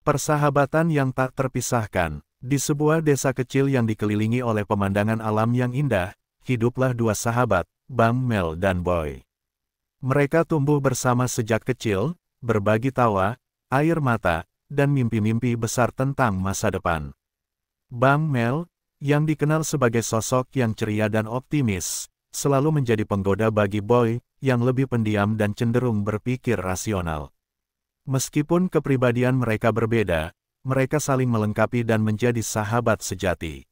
Persahabatan yang tak terpisahkan. Di sebuah desa kecil yang dikelilingi oleh pemandangan alam yang indah, hiduplah dua sahabat, Bang Mel dan Boy. Mereka tumbuh bersama sejak kecil, berbagi tawa, air mata, dan mimpi-mimpi besar tentang masa depan. Bang Mel, yang dikenal sebagai sosok yang ceria dan optimis, selalu menjadi penggoda bagi Boy, yang lebih pendiam dan cenderung berpikir rasional. Meskipun kepribadian mereka berbeda, mereka saling melengkapi dan menjadi sahabat sejati.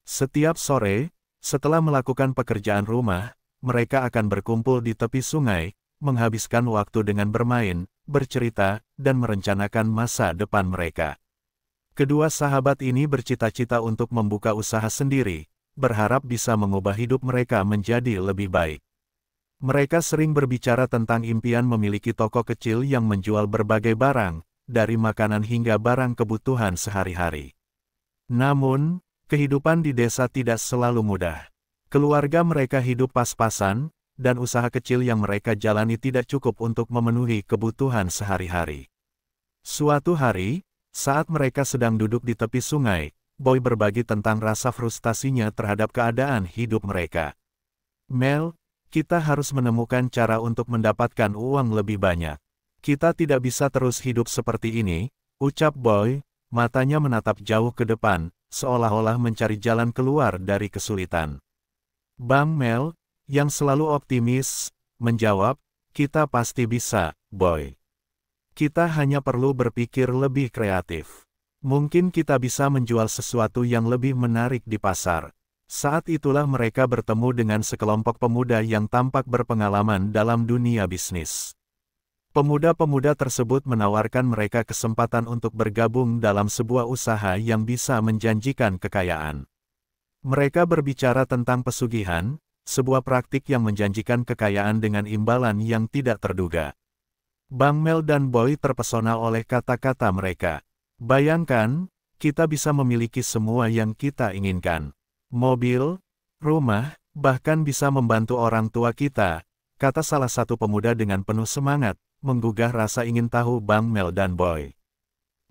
Setiap sore, setelah melakukan pekerjaan rumah, mereka akan berkumpul di tepi sungai, menghabiskan waktu dengan bermain, bercerita, dan merencanakan masa depan mereka. Kedua sahabat ini bercita-cita untuk membuka usaha sendiri, berharap bisa mengubah hidup mereka menjadi lebih baik. Mereka sering berbicara tentang impian memiliki toko kecil yang menjual berbagai barang, dari makanan hingga barang kebutuhan sehari-hari. Namun, kehidupan di desa tidak selalu mudah. Keluarga mereka hidup pas-pasan, dan usaha kecil yang mereka jalani tidak cukup untuk memenuhi kebutuhan sehari-hari. Suatu hari, saat mereka sedang duduk di tepi sungai, Boy berbagi tentang rasa frustasinya terhadap keadaan hidup mereka. "Mel, kita harus menemukan cara untuk mendapatkan uang lebih banyak. Kita tidak bisa terus hidup seperti ini," ucap Boy, matanya menatap jauh ke depan, seolah-olah mencari jalan keluar dari kesulitan. Bang Mel, yang selalu optimis, menjawab, "Kita pasti bisa, Boy. Kita hanya perlu berpikir lebih kreatif. Mungkin kita bisa menjual sesuatu yang lebih menarik di pasar." Saat itulah mereka bertemu dengan sekelompok pemuda yang tampak berpengalaman dalam dunia bisnis. Pemuda-pemuda tersebut menawarkan mereka kesempatan untuk bergabung dalam sebuah usaha yang bisa menjanjikan kekayaan. Mereka berbicara tentang pesugihan, sebuah praktik yang menjanjikan kekayaan dengan imbalan yang tidak terduga. Bang Mel dan Boy terpesona oleh kata-kata mereka. "Bayangkan, kita bisa memiliki semua yang kita inginkan. Mobil, rumah, bahkan bisa membantu orang tua kita," kata salah satu pemuda dengan penuh semangat, menggugah rasa ingin tahu Bang Mel dan Boy.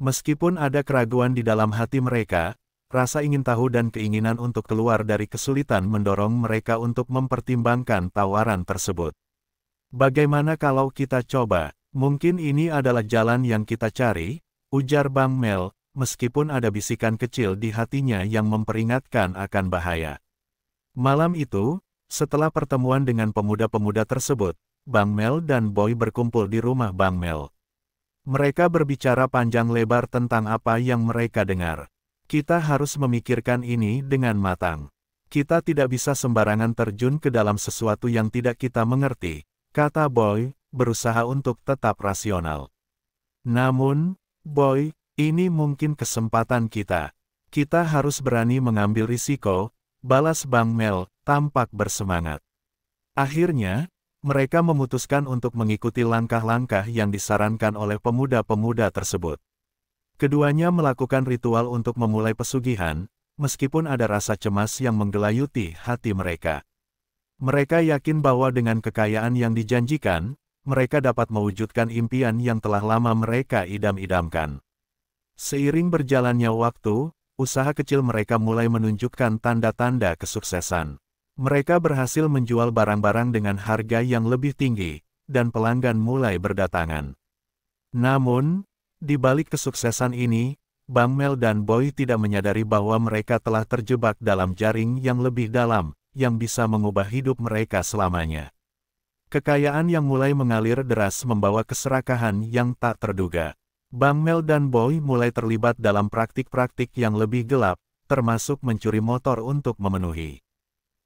Meskipun ada keraguan di dalam hati mereka, rasa ingin tahu dan keinginan untuk keluar dari kesulitan mendorong mereka untuk mempertimbangkan tawaran tersebut. "Bagaimana kalau kita coba? Mungkin ini adalah jalan yang kita cari," ujar Bang Mel, meskipun ada bisikan kecil di hatinya yang memperingatkan akan bahaya. Malam itu, setelah pertemuan dengan pemuda-pemuda tersebut, Bang Mel dan Boy berkumpul di rumah Bang Mel. Mereka berbicara panjang lebar tentang apa yang mereka dengar. "Kita harus memikirkan ini dengan matang. Kita tidak bisa sembarangan terjun ke dalam sesuatu yang tidak kita mengerti," kata Boy, berusaha untuk tetap rasional. "Namun, Boy, ini mungkin kesempatan kita. Kita harus berani mengambil risiko," balas Bang Mel, tampak bersemangat. Akhirnya, mereka memutuskan untuk mengikuti langkah-langkah yang disarankan oleh pemuda-pemuda tersebut. Keduanya melakukan ritual untuk memulai pesugihan, meskipun ada rasa cemas yang menggelayuti hati mereka. Mereka yakin bahwa dengan kekayaan yang dijanjikan, mereka dapat mewujudkan impian yang telah lama mereka idam-idamkan. Seiring berjalannya waktu, usaha kecil mereka mulai menunjukkan tanda-tanda kesuksesan. Mereka berhasil menjual barang-barang dengan harga yang lebih tinggi, dan pelanggan mulai berdatangan. Namun, di balik kesuksesan ini, Bang Mel dan Boy tidak menyadari bahwa mereka telah terjebak dalam jaring yang lebih dalam, yang bisa mengubah hidup mereka selamanya. Kekayaan yang mulai mengalir deras membawa keserakahan yang tak terduga. Bang Mel dan Boy mulai terlibat dalam praktik-praktik yang lebih gelap, termasuk mencuri motor untuk memenuhi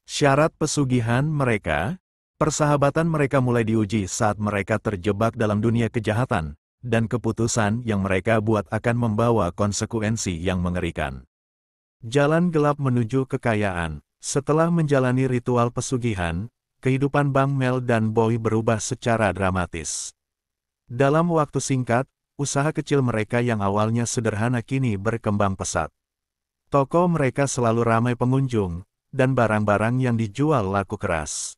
syarat pesugihan mereka. Persahabatan mereka mulai diuji saat mereka terjebak dalam dunia kejahatan, dan keputusan yang mereka buat akan membawa konsekuensi yang mengerikan. Jalan gelap menuju kekayaan. Setelah menjalani ritual pesugihan, kehidupan Bang Mel dan Boy berubah secara dramatis. Dalam waktu singkat, usaha kecil mereka yang awalnya sederhana kini berkembang pesat. Toko mereka selalu ramai pengunjung, dan barang-barang yang dijual laku keras.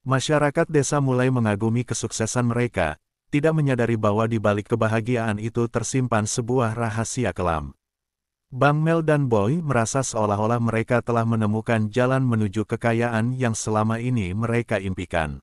Masyarakat desa mulai mengagumi kesuksesan mereka, tidak menyadari bahwa di balik kebahagiaan itu tersimpan sebuah rahasia kelam. Bang Mel dan Boy merasa seolah-olah mereka telah menemukan jalan menuju kekayaan yang selama ini mereka impikan.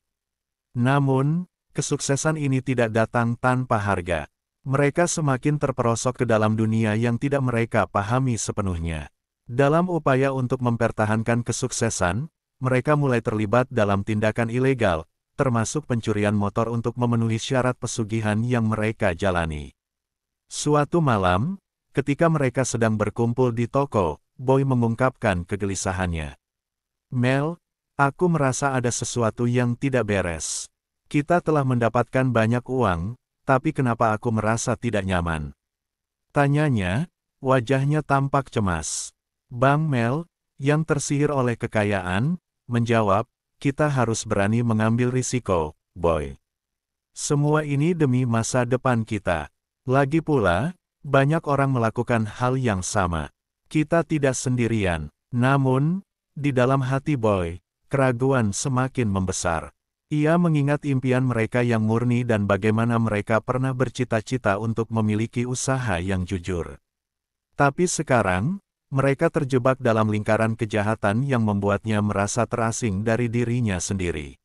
Namun, kesuksesan ini tidak datang tanpa harga. Mereka semakin terperosok ke dalam dunia yang tidak mereka pahami sepenuhnya. Dalam upaya untuk mempertahankan kesuksesan, mereka mulai terlibat dalam tindakan ilegal, termasuk pencurian motor untuk memenuhi syarat pesugihan yang mereka jalani. Suatu malam, ketika mereka sedang berkumpul di toko, Boy mengungkapkan kegelisahannya. Mel, aku merasa ada sesuatu yang tidak beres. Kita telah mendapatkan banyak uang, tapi kenapa aku merasa tidak nyaman? Tanyanya, wajahnya tampak cemas. Bang Mel, yang tersihir oleh kekayaan, menjawab, kita harus berani mengambil risiko, Boy. Semua ini demi masa depan kita. Lagi pula, banyak orang melakukan hal yang sama. Kita tidak sendirian. Namun, di dalam hati Boy, keraguan semakin membesar. Ia mengingat impian mereka yang murni dan bagaimana mereka pernah bercita-cita untuk memiliki usaha yang jujur. Tapi sekarang, mereka terjebak dalam lingkaran kejahatan yang membuatnya merasa terasing dari dirinya sendiri.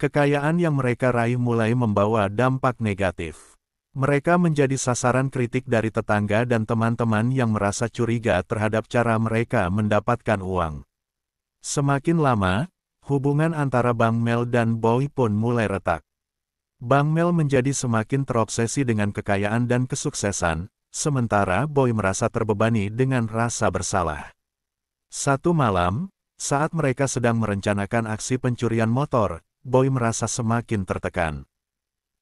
Kekayaan yang mereka raih mulai membawa dampak negatif. Mereka menjadi sasaran kritik dari tetangga dan teman-teman yang merasa curiga terhadap cara mereka mendapatkan uang. Semakin lama, hubungan antara Bang Mel dan Boy pun mulai retak. Bang Mel menjadi semakin terobsesi dengan kekayaan dan kesuksesan, sementara Boy merasa terbebani dengan rasa bersalah. Satu malam, saat mereka sedang merencanakan aksi pencurian motor, Boy merasa semakin tertekan.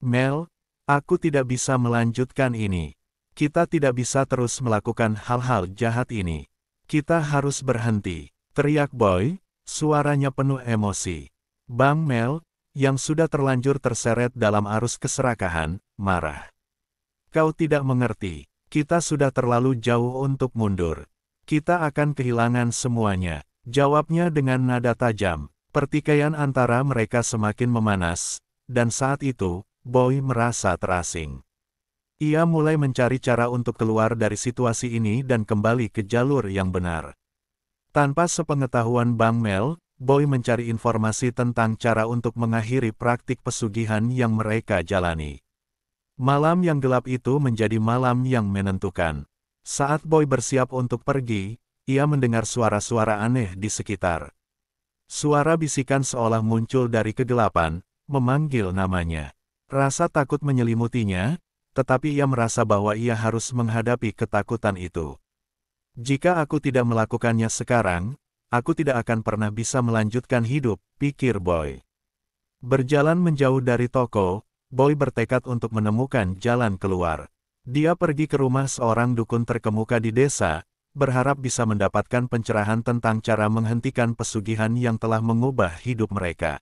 Mel, aku tidak bisa melanjutkan ini. Kita tidak bisa terus melakukan hal-hal jahat ini. Kita harus berhenti, teriak Boy, suaranya penuh emosi. Bang Mel, yang sudah terlanjur terseret dalam arus keserakahan, marah. Kau tidak mengerti. Kita sudah terlalu jauh untuk mundur. Kita akan kehilangan semuanya, jawabnya dengan nada tajam. Pertikaian antara mereka semakin memanas, dan saat itu, Boy merasa terasing. Ia mulai mencari cara untuk keluar dari situasi ini dan kembali ke jalur yang benar. Tanpa sepengetahuan Bang Mel, Boy mencari informasi tentang cara untuk mengakhiri praktik pesugihan yang mereka jalani. Malam yang gelap itu menjadi malam yang menentukan. Saat Boy bersiap untuk pergi, ia mendengar suara-suara aneh di sekitar. Suara bisikan seolah muncul dari kegelapan, memanggil namanya. Rasa takut menyelimutinya, tetapi ia merasa bahwa ia harus menghadapi ketakutan itu. Jika aku tidak melakukannya sekarang, aku tidak akan pernah bisa melanjutkan hidup, pikir Boy. Berjalan menjauh dari toko, Boy bertekad untuk menemukan jalan keluar. Dia pergi ke rumah seorang dukun terkemuka di desa, berharap bisa mendapatkan pencerahan tentang cara menghentikan pesugihan yang telah mengubah hidup mereka.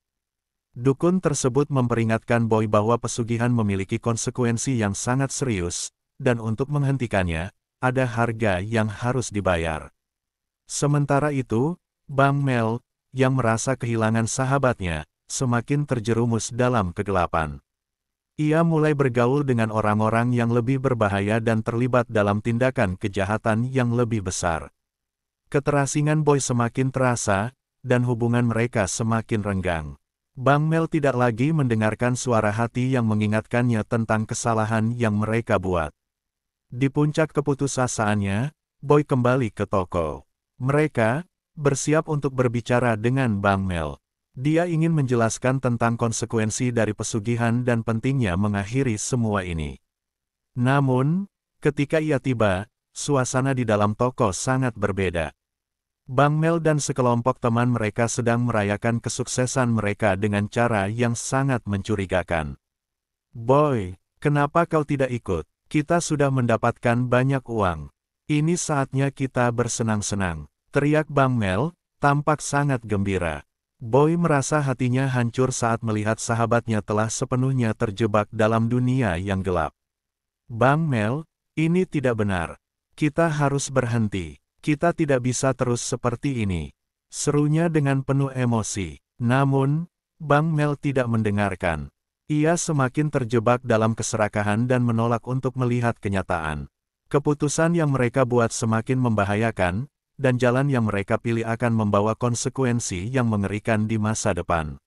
Dukun tersebut memperingatkan Boy bahwa pesugihan memiliki konsekuensi yang sangat serius, dan untuk menghentikannya, ada harga yang harus dibayar. Sementara itu, Bang Mel, yang merasa kehilangan sahabatnya, semakin terjerumus dalam kegelapan. Ia mulai bergaul dengan orang-orang yang lebih berbahaya dan terlibat dalam tindakan kejahatan yang lebih besar. Keterasingan Boy semakin terasa, dan hubungan mereka semakin renggang. Bang Mel tidak lagi mendengarkan suara hati yang mengingatkannya tentang kesalahan yang mereka buat. Di puncak keputusasaannya, Boy kembali ke toko. Mereka bersiap untuk berbicara dengan Bang Mel. Dia ingin menjelaskan tentang konsekuensi dari pesugihan dan pentingnya mengakhiri semua ini. Namun, ketika ia tiba, suasana di dalam toko sangat berbeda. Bang Mel dan sekelompok teman mereka sedang merayakan kesuksesan mereka dengan cara yang sangat mencurigakan. Boy, kenapa kau tidak ikut? Kita sudah mendapatkan banyak uang. Ini saatnya kita bersenang-senang, teriak Bang Mel, tampak sangat gembira. Boy merasa hatinya hancur saat melihat sahabatnya telah sepenuhnya terjebak dalam dunia yang gelap. Bang Mel, ini tidak benar. Kita harus berhenti. Kita tidak bisa terus seperti ini. Serunya dengan penuh emosi. Namun, Bang Mel tidak mendengarkan. Ia semakin terjebak dalam keserakahan dan menolak untuk melihat kenyataan. Keputusan yang mereka buat semakin membahayakan, dan jalan yang mereka pilih akan membawa konsekuensi yang mengerikan di masa depan.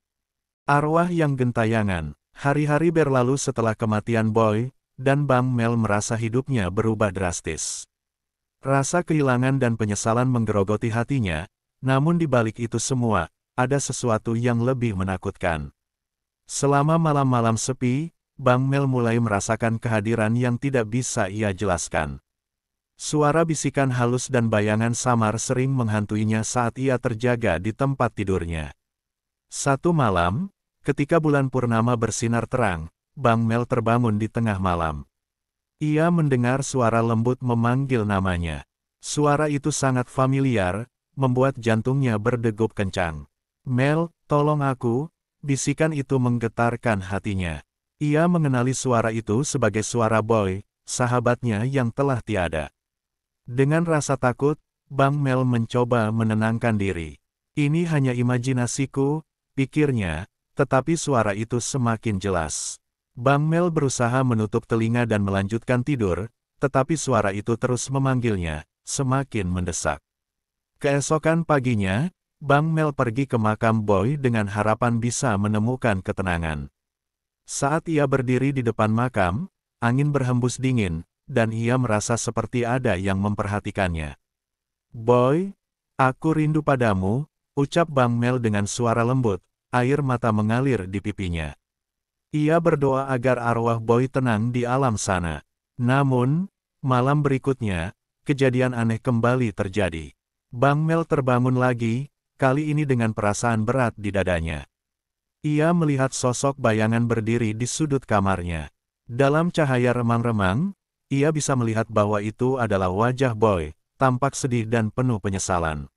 Arwah yang gentayangan. Hari-hari berlalu setelah kematian Boy, dan Bang Mel merasa hidupnya berubah drastis. Rasa kehilangan dan penyesalan menggerogoti hatinya, namun di balik itu semua, ada sesuatu yang lebih menakutkan. Selama malam-malam sepi, Bang Mel mulai merasakan kehadiran yang tidak bisa ia jelaskan. Suara bisikan halus dan bayangan samar sering menghantuinya saat ia terjaga di tempat tidurnya. Satu malam, ketika bulan purnama bersinar terang, Bang Mel terbangun di tengah malam. Ia mendengar suara lembut memanggil namanya. Suara itu sangat familiar, membuat jantungnya berdegup kencang. "Mel, tolong aku," bisikan itu menggetarkan hatinya. Ia mengenali suara itu sebagai suara Boy, sahabatnya yang telah tiada. Dengan rasa takut, Bang Mel mencoba menenangkan diri. "Ini hanya imajinasiku," pikirnya, tetapi suara itu semakin jelas. Bang Mel berusaha menutup telinga dan melanjutkan tidur, tetapi suara itu terus memanggilnya, semakin mendesak. Keesokan paginya, Bang Mel pergi ke makam Boy dengan harapan bisa menemukan ketenangan. Saat ia berdiri di depan makam, angin berhembus dingin, dan ia merasa seperti ada yang memperhatikannya. "Boy, aku rindu padamu," ucap Bang Mel dengan suara lembut. Air mata mengalir di pipinya. Ia berdoa agar arwah Boy tenang di alam sana. Namun, malam berikutnya, kejadian aneh kembali terjadi. Bang Mel terbangun lagi, kali ini dengan perasaan berat di dadanya. Ia melihat sosok bayangan berdiri di sudut kamarnya. Dalam cahaya remang-remang, ia bisa melihat bahwa itu adalah wajah Boy, tampak sedih dan penuh penyesalan.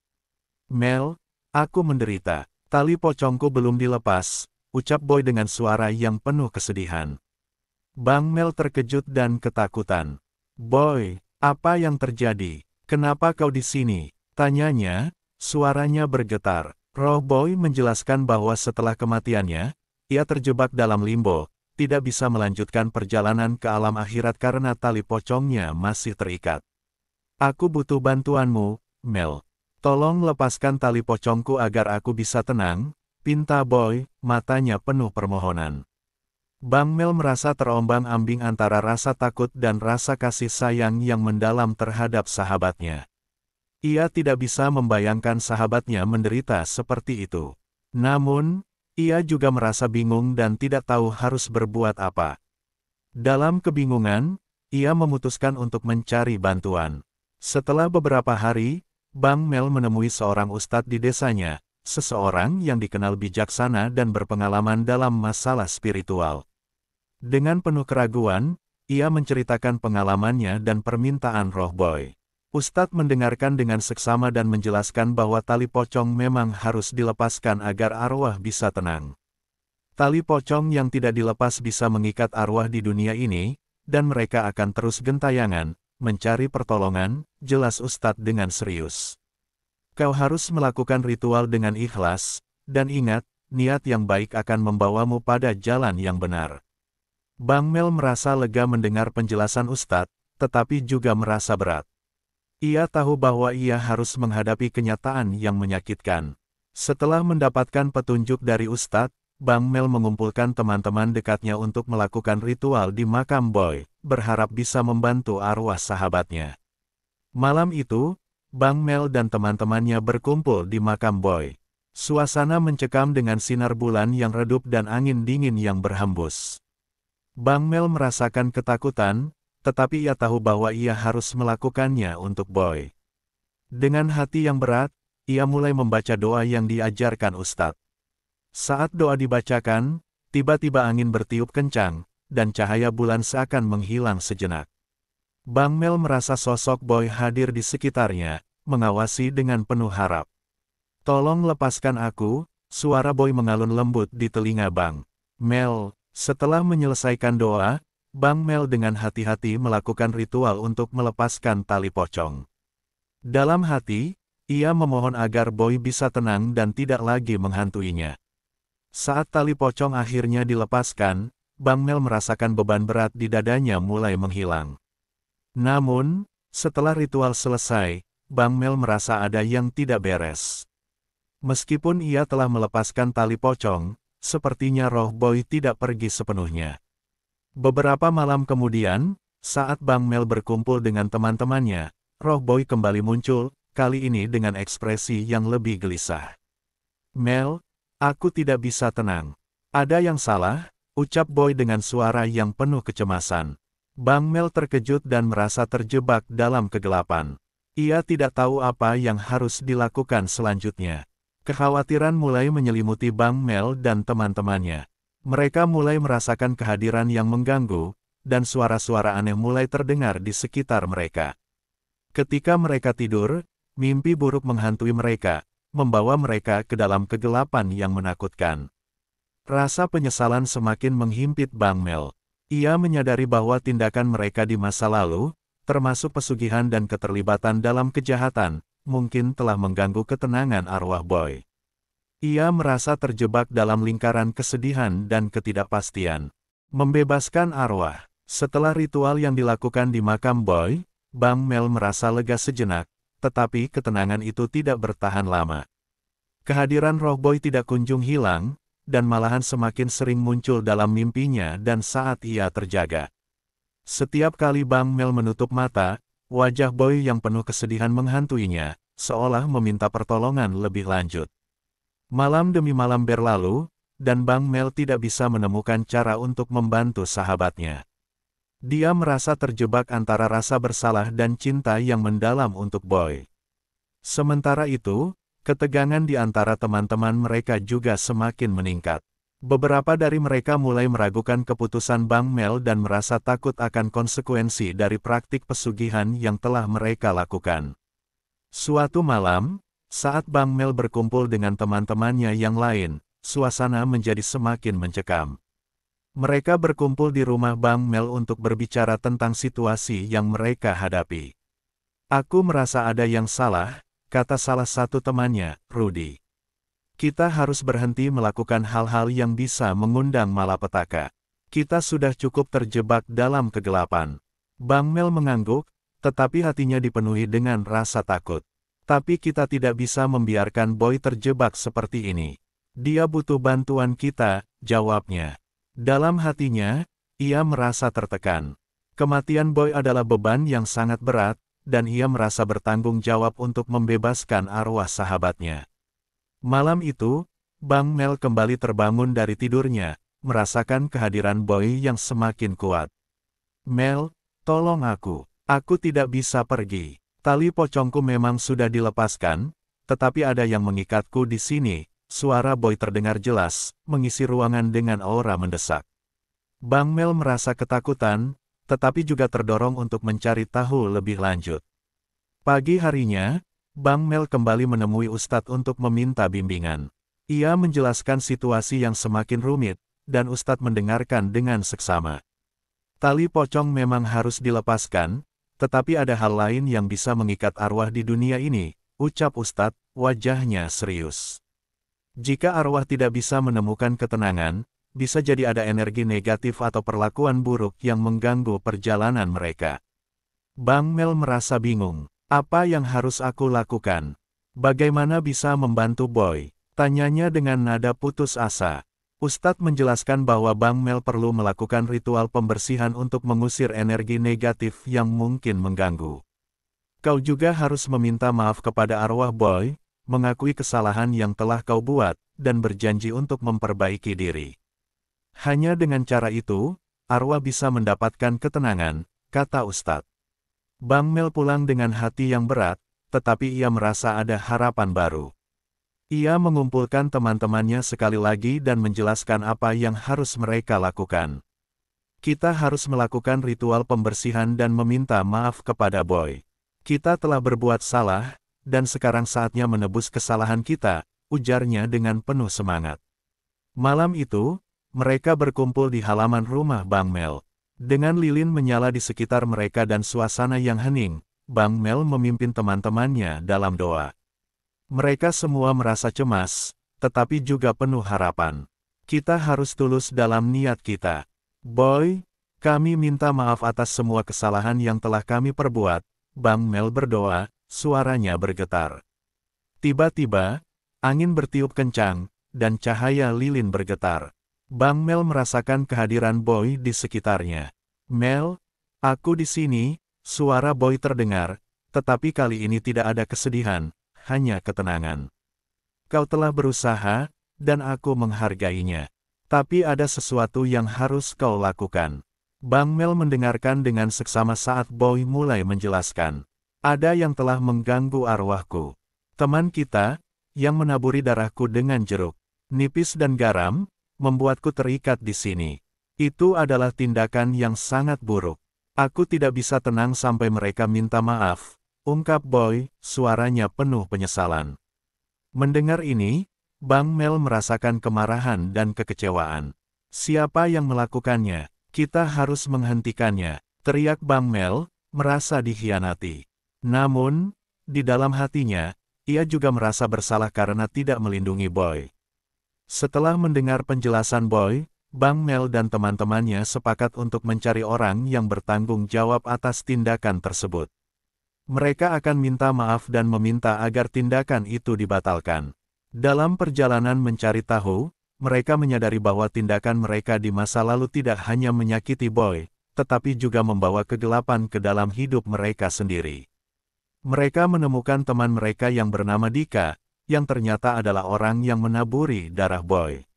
"Mel, aku menderita. Tali pocongku belum dilepas," ucap Boy dengan suara yang penuh kesedihan. Bang Mel terkejut dan ketakutan. "Boy, apa yang terjadi? Kenapa kau di sini?" tanyanya, suaranya bergetar. Roh Boy menjelaskan bahwa setelah kematiannya, ia terjebak dalam limbo, tidak bisa melanjutkan perjalanan ke alam akhirat karena tali pocongnya masih terikat. "Aku butuh bantuanmu, Mel. Tolong lepaskan tali pocongku agar aku bisa tenang," pinta Boy, matanya penuh permohonan. Bang Mel merasa terombang-ambing antara rasa takut dan rasa kasih sayang yang mendalam terhadap sahabatnya. Ia tidak bisa membayangkan sahabatnya menderita seperti itu. Namun, ia juga merasa bingung dan tidak tahu harus berbuat apa. Dalam kebingungan, ia memutuskan untuk mencari bantuan. Setelah beberapa hari, Bang Mel menemui seorang ustadz di desanya, seseorang yang dikenal bijaksana dan berpengalaman dalam masalah spiritual. Dengan penuh keraguan, ia menceritakan pengalamannya dan permintaan roh Boy. Ustadz mendengarkan dengan seksama dan menjelaskan bahwa tali pocong memang harus dilepaskan agar arwah bisa tenang. Tali pocong yang tidak dilepas bisa mengikat arwah di dunia ini, dan mereka akan terus gentayangan, mencari pertolongan, jelas Ustadz dengan serius. "Kau harus melakukan ritual dengan ikhlas, dan ingat, niat yang baik akan membawamu pada jalan yang benar." Bang Mel merasa lega mendengar penjelasan Ustadz, tetapi juga merasa berat. Ia tahu bahwa ia harus menghadapi kenyataan yang menyakitkan. Setelah mendapatkan petunjuk dari Ustadz, Bang Mel mengumpulkan teman-teman dekatnya untuk melakukan ritual di makam Boy, berharap bisa membantu arwah sahabatnya. Malam itu, Bang Mel dan teman-temannya berkumpul di makam Boy. Suasana mencekam dengan sinar bulan yang redup dan angin dingin yang berhembus. Bang Mel merasakan ketakutan, tetapi ia tahu bahwa ia harus melakukannya untuk Boy. Dengan hati yang berat, ia mulai membaca doa yang diajarkan Ustadz. Saat doa dibacakan, tiba-tiba angin bertiup kencang, dan cahaya bulan seakan menghilang sejenak. Bang Mel merasa sosok Boy hadir di sekitarnya, mengawasi dengan penuh harap. "Tolong lepaskan aku," suara Boy mengalun lembut di telinga Bang Mel. Setelah menyelesaikan doa, Bang Mel dengan hati-hati melakukan ritual untuk melepaskan tali pocong. Dalam hati, ia memohon agar Boy bisa tenang dan tidak lagi menghantuinya. Saat tali pocong akhirnya dilepaskan, Bang Mel merasakan beban berat di dadanya mulai menghilang. Namun, setelah ritual selesai, Bang Mel merasa ada yang tidak beres. Meskipun ia telah melepaskan tali pocong, sepertinya roh Boy tidak pergi sepenuhnya. Beberapa malam kemudian, saat Bang Mel berkumpul dengan teman-temannya, roh Boy kembali muncul, kali ini dengan ekspresi yang lebih gelisah. Mel, aku tidak bisa tenang. Ada yang salah, ucap Boy dengan suara yang penuh kecemasan. Bang Mel terkejut dan merasa terjebak dalam kegelapan. Ia tidak tahu apa yang harus dilakukan selanjutnya. Kekhawatiran mulai menyelimuti Bang Mel dan teman-temannya. Mereka mulai merasakan kehadiran yang mengganggu, dan suara-suara aneh mulai terdengar di sekitar mereka. Ketika mereka tidur, mimpi buruk menghantui mereka, membawa mereka ke dalam kegelapan yang menakutkan. Rasa penyesalan semakin menghimpit Bang Mel. Ia menyadari bahwa tindakan mereka di masa lalu, termasuk pesugihan dan keterlibatan dalam kejahatan, mungkin telah mengganggu ketenangan arwah Boy. Ia merasa terjebak dalam lingkaran kesedihan dan ketidakpastian. Membebaskan arwah. Setelah ritual yang dilakukan di makam Boy, Bang Mel merasa lega sejenak, tetapi ketenangan itu tidak bertahan lama. Kehadiran roh Boy tidak kunjung hilang, dan malahan semakin sering muncul dalam mimpinya dan saat ia terjaga. Setiap kali Bang Mel menutup mata, wajah Boy yang penuh kesedihan menghantuinya, seolah meminta pertolongan lebih lanjut. Malam demi malam berlalu, dan Bang Mel tidak bisa menemukan cara untuk membantu sahabatnya. Dia merasa terjebak antara rasa bersalah dan cinta yang mendalam untuk Boy. Sementara itu, ketegangan di antara teman-teman mereka juga semakin meningkat. Beberapa dari mereka mulai meragukan keputusan Bang Mel dan merasa takut akan konsekuensi dari praktik pesugihan yang telah mereka lakukan. Suatu malam, saat Bang Mel berkumpul dengan teman-temannya yang lain, suasana menjadi semakin mencekam. Mereka berkumpul di rumah Bang Mel untuk berbicara tentang situasi yang mereka hadapi. Aku merasa ada yang salah, kata salah satu temannya, Rudy. Kita harus berhenti melakukan hal-hal yang bisa mengundang malapetaka. Kita sudah cukup terjebak dalam kegelapan. Bang Mel mengangguk, tetapi hatinya dipenuhi dengan rasa takut. Tapi kita tidak bisa membiarkan Boy terjebak seperti ini. Dia butuh bantuan kita, jawabnya. Dalam hatinya, ia merasa tertekan. Kematian Boy adalah beban yang sangat berat, dan ia merasa bertanggung jawab untuk membebaskan arwah sahabatnya. Malam itu, Bang Mel kembali terbangun dari tidurnya, merasakan kehadiran Boy yang semakin kuat. Mel, tolong aku tidak bisa pergi. Tali pocongku memang sudah dilepaskan, tetapi ada yang mengikatku di sini, suara Boy terdengar jelas, mengisi ruangan dengan aura mendesak. Bang Mel merasa ketakutan, tetapi juga terdorong untuk mencari tahu lebih lanjut. Pagi harinya, Bang Mel kembali menemui Ustadz untuk meminta bimbingan. Ia menjelaskan situasi yang semakin rumit, dan Ustadz mendengarkan dengan seksama. Tali pocong memang harus dilepaskan, tetapi ada hal lain yang bisa mengikat arwah di dunia ini, ucap Ustadz, wajahnya serius. Jika arwah tidak bisa menemukan ketenangan, bisa jadi ada energi negatif atau perlakuan buruk yang mengganggu perjalanan mereka. Bang Mel merasa bingung. Apa yang harus aku lakukan? Bagaimana bisa membantu Boy? Tanyanya dengan nada putus asa. Ustadz menjelaskan bahwa Bang Mel perlu melakukan ritual pembersihan untuk mengusir energi negatif yang mungkin mengganggu. Kau juga harus meminta maaf kepada arwah Boy, mengakui kesalahan yang telah kau buat, dan berjanji untuk memperbaiki diri. Hanya dengan cara itu, arwah bisa mendapatkan ketenangan, kata Ustadz. Bang Mel pulang dengan hati yang berat, tetapi ia merasa ada harapan baru. Ia mengumpulkan teman-temannya sekali lagi dan menjelaskan apa yang harus mereka lakukan. Kita harus melakukan ritual pembersihan dan meminta maaf kepada Boy. Kita telah berbuat salah, dan sekarang saatnya menebus kesalahan kita, ujarnya dengan penuh semangat. Malam itu, mereka berkumpul di halaman rumah Bang Mel. Dengan lilin menyala di sekitar mereka dan suasana yang hening, Bang Mel memimpin teman-temannya dalam doa. Mereka semua merasa cemas, tetapi juga penuh harapan. Kita harus tulus dalam niat kita. Boy, kami minta maaf atas semua kesalahan yang telah kami perbuat. Bang Mel berdoa, suaranya bergetar. Tiba-tiba, angin bertiup kencang, dan cahaya lilin bergetar. Bang Mel merasakan kehadiran Boy di sekitarnya. Mel, aku di sini, suara Boy terdengar, tetapi kali ini tidak ada kesedihan, hanya ketenangan. Kau telah berusaha, dan aku menghargainya. Tapi ada sesuatu yang harus kau lakukan. Bang Mel mendengarkan dengan seksama saat Boy mulai menjelaskan. Ada yang telah mengganggu arwahku. Teman kita, yang menaburi darahku dengan jeruk, nipis dan garam, membuatku terikat di sini. Itu adalah tindakan yang sangat buruk. Aku tidak bisa tenang sampai mereka minta maaf, ungkap Boy, suaranya penuh penyesalan. Mendengar ini, Bang Mel merasakan kemarahan dan kekecewaan. Siapa yang melakukannya? Kita harus menghentikannya, teriak Bang Mel, merasa dikhianati. Namun, di dalam hatinya, ia juga merasa bersalah karena tidak melindungi Boy. Setelah mendengar penjelasan Boy, Bang Mel dan teman-temannya sepakat untuk mencari orang yang bertanggung jawab atas tindakan tersebut. Mereka akan minta maaf dan meminta agar tindakan itu dibatalkan. Dalam perjalanan mencari tahu, mereka menyadari bahwa tindakan mereka di masa lalu tidak hanya menyakiti Boy, tetapi juga membawa kegelapan ke dalam hidup mereka sendiri. Mereka menemukan teman mereka yang bernama Dika, yang ternyata adalah orang yang menaburi darah Boy.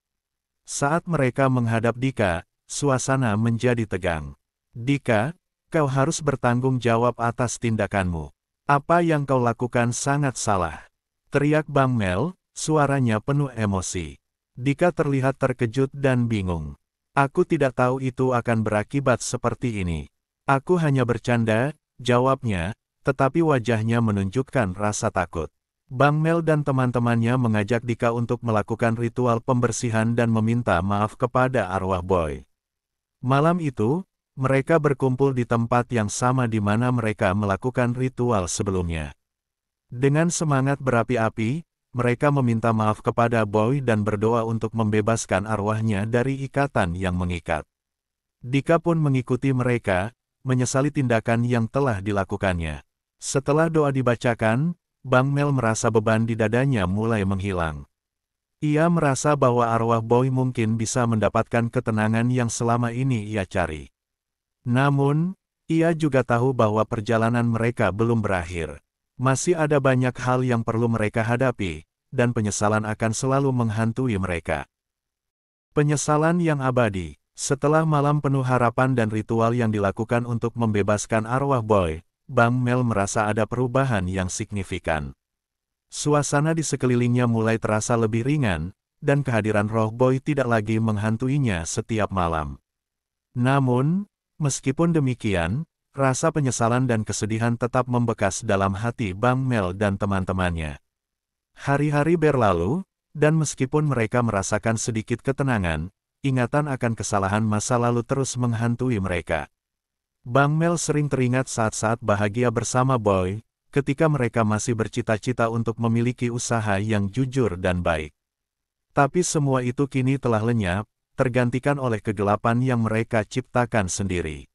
Saat mereka menghadap Dika, suasana menjadi tegang. Dika, kau harus bertanggung jawab atas tindakanmu. Apa yang kau lakukan sangat salah, teriak Bang Mel, suaranya penuh emosi. Dika terlihat terkejut dan bingung. Aku tidak tahu itu akan berakibat seperti ini. Aku hanya bercanda, jawabnya, tetapi wajahnya menunjukkan rasa takut. Bang Mel dan teman-temannya mengajak Dika untuk melakukan ritual pembersihan dan meminta maaf kepada arwah Boy. Malam itu, mereka berkumpul di tempat yang sama di mana mereka melakukan ritual sebelumnya. Dengan semangat berapi-api, mereka meminta maaf kepada Boy dan berdoa untuk membebaskan arwahnya dari ikatan yang mengikat. Dika pun mengikuti mereka, menyesali tindakan yang telah dilakukannya. Setelah doa dibacakan, Bang Mel merasa beban di dadanya mulai menghilang. Ia merasa bahwa arwah Boy mungkin bisa mendapatkan ketenangan yang selama ini ia cari. Namun, ia juga tahu bahwa perjalanan mereka belum berakhir. Masih ada banyak hal yang perlu mereka hadapi, dan penyesalan akan selalu menghantui mereka. Penyesalan yang abadi. Setelah malam penuh harapan dan ritual yang dilakukan untuk membebaskan arwah Boy, Bang Mel merasa ada perubahan yang signifikan. Suasana di sekelilingnya mulai terasa lebih ringan, dan kehadiran roh Boy tidak lagi menghantuinya setiap malam. Namun, meskipun demikian, rasa penyesalan dan kesedihan tetap membekas dalam hati Bang Mel dan teman-temannya. Hari-hari berlalu, dan meskipun mereka merasakan sedikit ketenangan, ingatan akan kesalahan masa lalu terus menghantui mereka. Bang Mel sering teringat saat-saat bahagia bersama Boy, ketika mereka masih bercita-cita untuk memiliki usaha yang jujur dan baik. Tapi semua itu kini telah lenyap, tergantikan oleh kegelapan yang mereka ciptakan sendiri.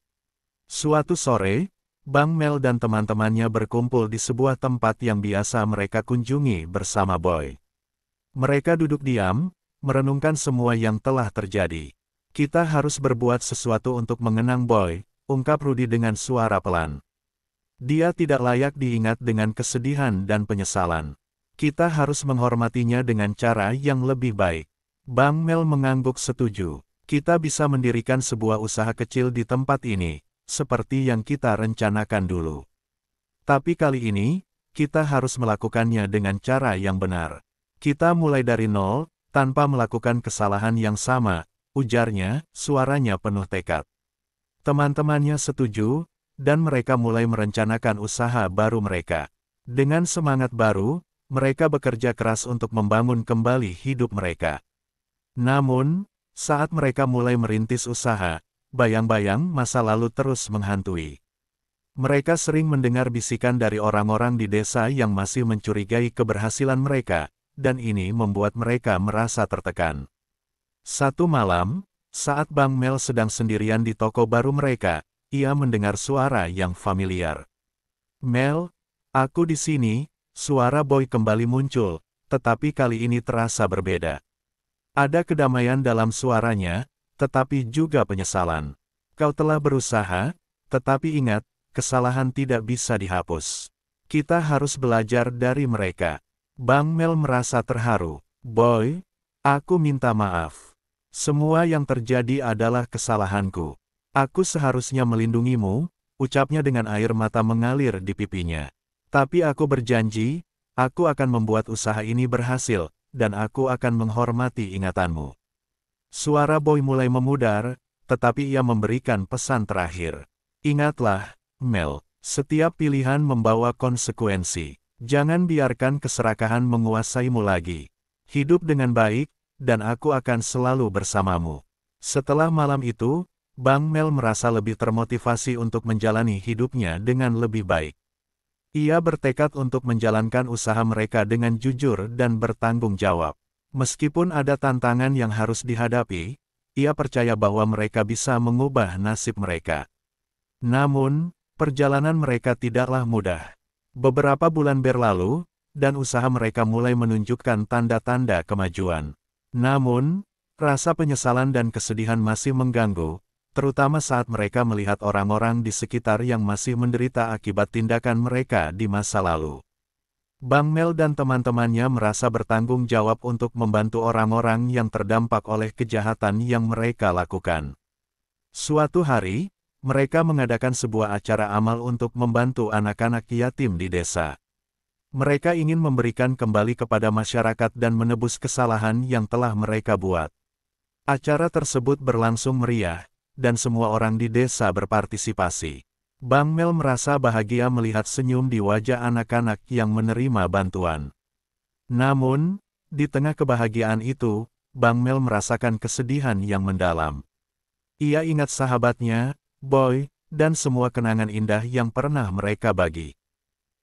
Suatu sore, Bang Mel dan teman-temannya berkumpul di sebuah tempat yang biasa mereka kunjungi bersama Boy. Mereka duduk diam, merenungkan semua yang telah terjadi. Kita harus berbuat sesuatu untuk mengenang Boy, ungkap Rudy dengan suara pelan. Dia tidak layak diingat dengan kesedihan dan penyesalan. Kita harus menghormatinya dengan cara yang lebih baik. Bang Mel mengangguk setuju. Kita bisa mendirikan sebuah usaha kecil di tempat ini, seperti yang kita rencanakan dulu. Tapi kali ini, kita harus melakukannya dengan cara yang benar. Kita mulai dari nol, tanpa melakukan kesalahan yang sama, ujarnya, suaranya penuh tekad. Teman-temannya setuju, dan mereka mulai merencanakan usaha baru mereka. Dengan semangat baru, mereka bekerja keras untuk membangun kembali hidup mereka. Namun, saat mereka mulai merintis usaha, bayang-bayang masa lalu terus menghantui. Mereka sering mendengar bisikan dari orang-orang di desa yang masih mencurigai keberhasilan mereka, dan ini membuat mereka merasa tertekan. Satu malam, saat Bang Mel sedang sendirian di toko baru mereka, ia mendengar suara yang familiar. "Mel, aku di sini," suara Boy kembali muncul, tetapi kali ini terasa berbeda. Ada kedamaian dalam suaranya, tetapi juga penyesalan. "Kau telah berusaha, tetapi ingat, kesalahan tidak bisa dihapus. Kita harus belajar dari mereka." Bang Mel merasa terharu. "Boy, aku minta maaf. Semua yang terjadi adalah kesalahanku. Aku seharusnya melindungimu," ucapnya dengan air mata mengalir di pipinya. "Tapi aku berjanji, aku akan membuat usaha ini berhasil, dan aku akan menghormati ingatanmu." Suara Boy mulai memudar, tetapi ia memberikan pesan terakhir. "Ingatlah, Mel, setiap pilihan membawa konsekuensi. Jangan biarkan keserakahan menguasaimu lagi. Hidup dengan baik, dan aku akan selalu bersamamu." Setelah malam itu, Bang Mel merasa lebih termotivasi untuk menjalani hidupnya dengan lebih baik. Ia bertekad untuk menjalankan usaha mereka dengan jujur dan bertanggung jawab. Meskipun ada tantangan yang harus dihadapi, ia percaya bahwa mereka bisa mengubah nasib mereka. Namun, perjalanan mereka tidaklah mudah. Beberapa bulan berlalu, dan usaha mereka mulai menunjukkan tanda-tanda kemajuan. Namun, rasa penyesalan dan kesedihan masih mengganggu, terutama saat mereka melihat orang-orang di sekitar yang masih menderita akibat tindakan mereka di masa lalu. Bang Mel dan teman-temannya merasa bertanggung jawab untuk membantu orang-orang yang terdampak oleh kejahatan yang mereka lakukan. Suatu hari, mereka mengadakan sebuah acara amal untuk membantu anak-anak yatim di desa. Mereka ingin memberikan kembali kepada masyarakat dan menebus kesalahan yang telah mereka buat. Acara tersebut berlangsung meriah, dan semua orang di desa berpartisipasi. Bang Mel merasa bahagia melihat senyum di wajah anak-anak yang menerima bantuan. Namun, di tengah kebahagiaan itu, Bang Mel merasakan kesedihan yang mendalam. Ia ingat sahabatnya, Boy, dan semua kenangan indah yang pernah mereka bagi.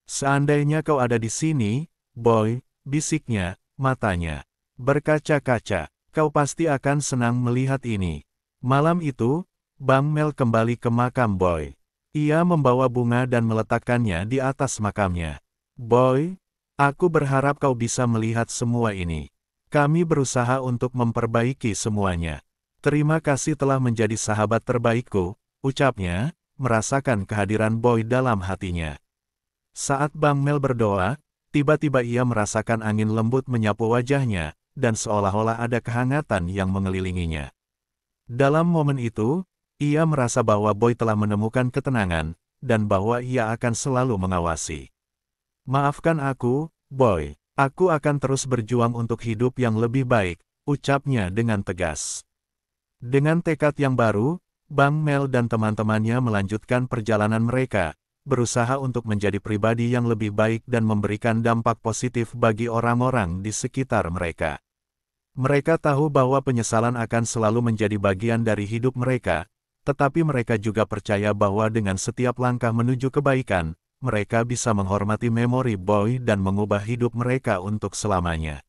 "Seandainya kau ada di sini, Boy," bisiknya, matanya berkaca-kaca, "kau pasti akan senang melihat ini." Malam itu, Bang Mel kembali ke makam Boy. Ia membawa bunga dan meletakkannya di atas makamnya. "Boy, aku berharap kau bisa melihat semua ini. Kami berusaha untuk memperbaiki semuanya. Terima kasih telah menjadi sahabat terbaikku," ucapnya, merasakan kehadiran Boy dalam hatinya. Saat Bang Mel berdoa, tiba-tiba ia merasakan angin lembut menyapu wajahnya, dan seolah-olah ada kehangatan yang mengelilinginya. Dalam momen itu, ia merasa bahwa Boy telah menemukan ketenangan, dan bahwa ia akan selalu mengawasi. "Maafkan aku, Boy. Aku akan terus berjuang untuk hidup yang lebih baik," ucapnya dengan tegas. Dengan tekad yang baru, Bang Mel dan teman-temannya melanjutkan perjalanan mereka, berusaha untuk menjadi pribadi yang lebih baik dan memberikan dampak positif bagi orang-orang di sekitar mereka. Mereka tahu bahwa penyesalan akan selalu menjadi bagian dari hidup mereka, tetapi mereka juga percaya bahwa dengan setiap langkah menuju kebaikan, mereka bisa menghormati memori Boy dan mengubah hidup mereka untuk selamanya.